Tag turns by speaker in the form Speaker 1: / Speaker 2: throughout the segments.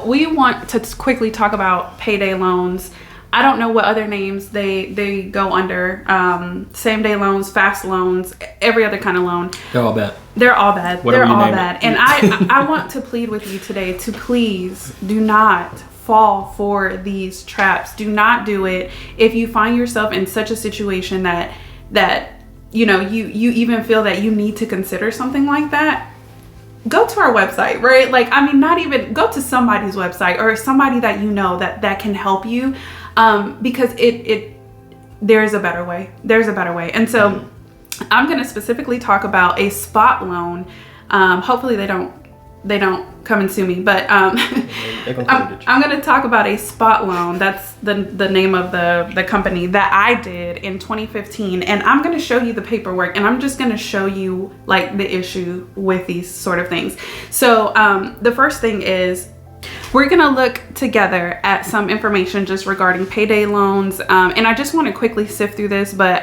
Speaker 1: So we want to quickly talk about payday loans. I don't know what other names they go under. Same day loans, fast loans, every other kind of loan.
Speaker 2: They're all bad.
Speaker 1: They're all bad.
Speaker 2: Whatever
Speaker 1: They're
Speaker 2: you
Speaker 1: all
Speaker 2: name
Speaker 1: bad.
Speaker 2: it.
Speaker 1: And I want to plead with you today to please do not fall for these traps. Do not do it. If you find yourself in such a situation that you know, you even feel that you need to consider something like that, go to our website, right? Like, I mean, not even go to somebody's website or somebody that you know that can help you, because there's a better way. There's a better way. And so I'm going to specifically talk about a spot loan. Hopefully they don't come and sue me, but I'm going to talk about a spot loan. That's the name of the company that I did in 2015. And I'm going to show you the paperwork, and I'm just going to show you like the issue with these sort of things. So the first thing is, we're going to look together at some information just regarding payday loans. And I just want to quickly sift through this, but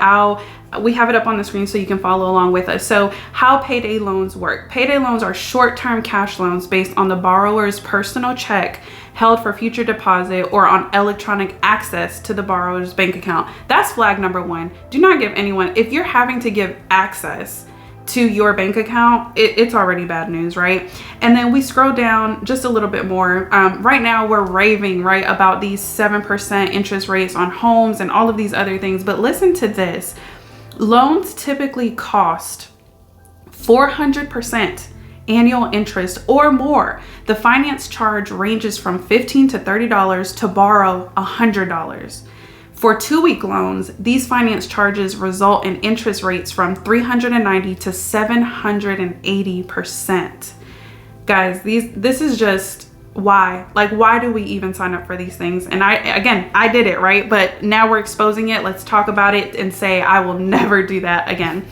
Speaker 1: we have it up on the screen so you can follow along with us. So how payday loans work. Payday loans are short-term cash loans based on the borrower's personal check held for future deposit or on electronic access to the borrower's bank account. That's flag number one. Do not give anyone, if you're having to give access to your bank account, it's already bad news, right? And then we scroll down just a little bit more. Right now we're raving, right, about these 7% interest rates on homes and all of these other things. But listen to this. Loans typically cost 400% annual interest or more. The finance charge ranges from $15 to $30 to borrow $100. For 2-week loans, these finance charges result in interest rates from 390 to 780%. Guys, this is just why. Like, why do we even sign up for these things? And I did it, right? But now we're exposing it. Let's talk about it and say, I will never do that again.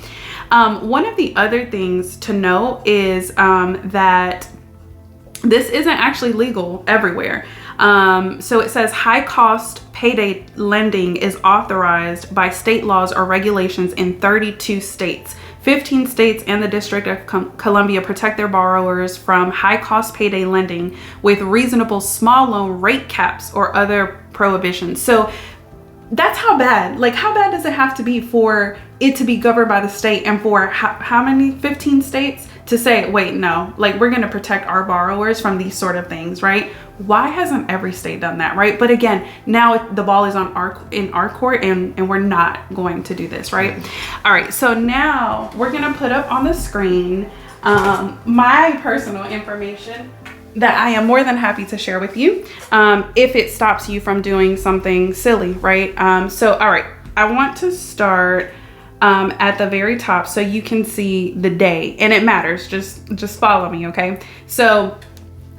Speaker 1: One of the other things to know is that this isn't actually legal everywhere. So it says high cost payday lending is authorized by state laws or regulations in 32 states. 15 states and the District of Columbia protect their borrowers from high cost payday lending with reasonable small loan rate caps or other prohibitions. So that's how bad, like how bad does it have to be for it to be governed by the state, and for how many, 15 states to say, wait, no, like we're going to protect our borrowers from these sort of things, right? Why hasn't every state done that, right? But again, now the ball is in our court, and we're not going to do this, right? All right, so now we're going to put up on the screen my personal information that I am more than happy to share with you if it stops you from doing something silly, right? So, all right, I want to start at the very top so you can see the day, and it matters. Just follow me, okay? So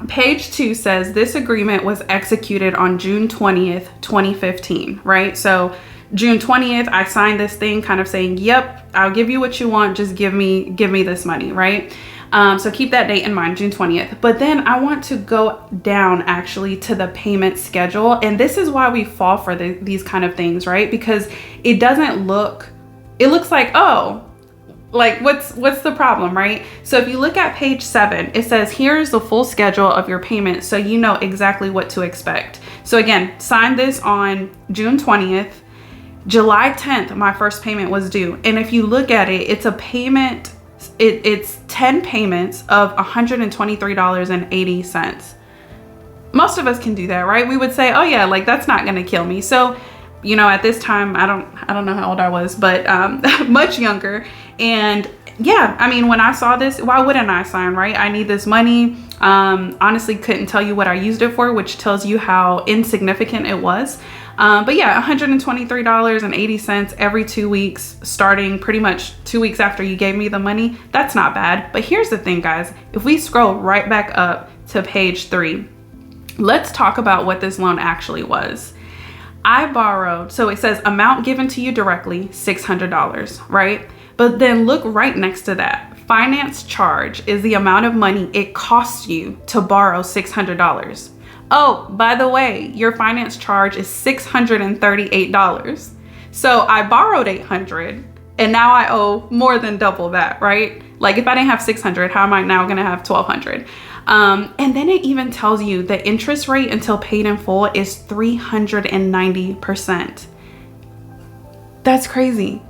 Speaker 1: page 2 says this agreement was executed on June 20th, 2015, right? So June 20th, I signed this thing kind of saying, yep, I'll give you what you want. Just give me this money, right? So keep that date in mind, June 20th. But then I want to go down actually to the payment schedule. And this is why we fall for these kind of things, right? Because it looks like, oh, like what's the problem, right? So if you look at page 7, it says, here's the full schedule of your payment, so you know exactly what to expect. So again, signed this on June 20th. July 10th, my first payment was due. And if you look at it, it's a payment, it's 10 payments of $123.80. Most of us can do that, right? We would say, oh yeah, like that's not gonna kill me. So, you know, at this time, I don't know how old I was, but much younger. And yeah, I mean, when I saw this, why wouldn't I sign, right? I need this money. Honestly, couldn't tell you what I used it for, which tells you how insignificant it was. But yeah, $123.80 every 2 weeks, starting pretty much 2 weeks after you gave me the money. That's not bad. But here's the thing, guys. If we scroll right back up to page 3, let's talk about what this loan actually was. I borrowed, so it says amount given to you directly, $600, right? But then look right next to that. Finance charge is the amount of money it costs you to borrow $600. Oh, by the way, your finance charge is $638. So I borrowed $800 and now I owe more than double that, right? Like if I didn't have $600, how am I now gonna have $1,200? And then it even tells you the interest rate until paid in full is 390%. That's crazy.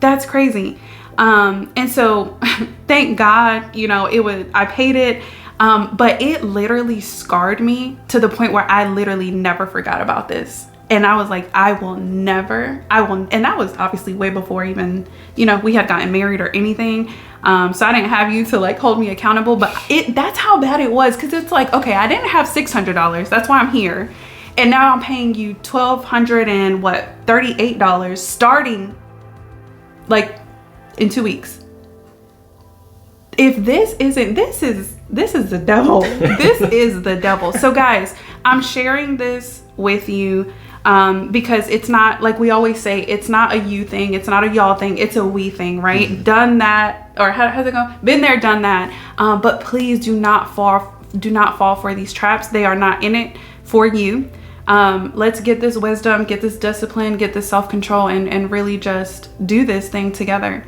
Speaker 1: That's crazy. And so thank God, you know, I paid it. But it literally scarred me to the point where I literally never forgot about this. And I was like, and that was obviously way before even, you know, we had gotten married or anything. So I didn't have you to like hold me accountable, but that's how bad it was. Cause it's like, okay, I didn't have $600. That's why I'm here. And now I'm paying you $1,238 starting like in 2 weeks. If this is the devil. This is the devil. So guys, I'm sharing this with you because it's not, like we always say, it's not a you thing, it's not a y'all thing, it's a we thing, right? Mm-hmm. Done that, or how's it go? Been there, done that. But please do not fall for these traps. They are not in it for you. Let's get this wisdom, get this discipline, get this self-control, and really just do this thing together.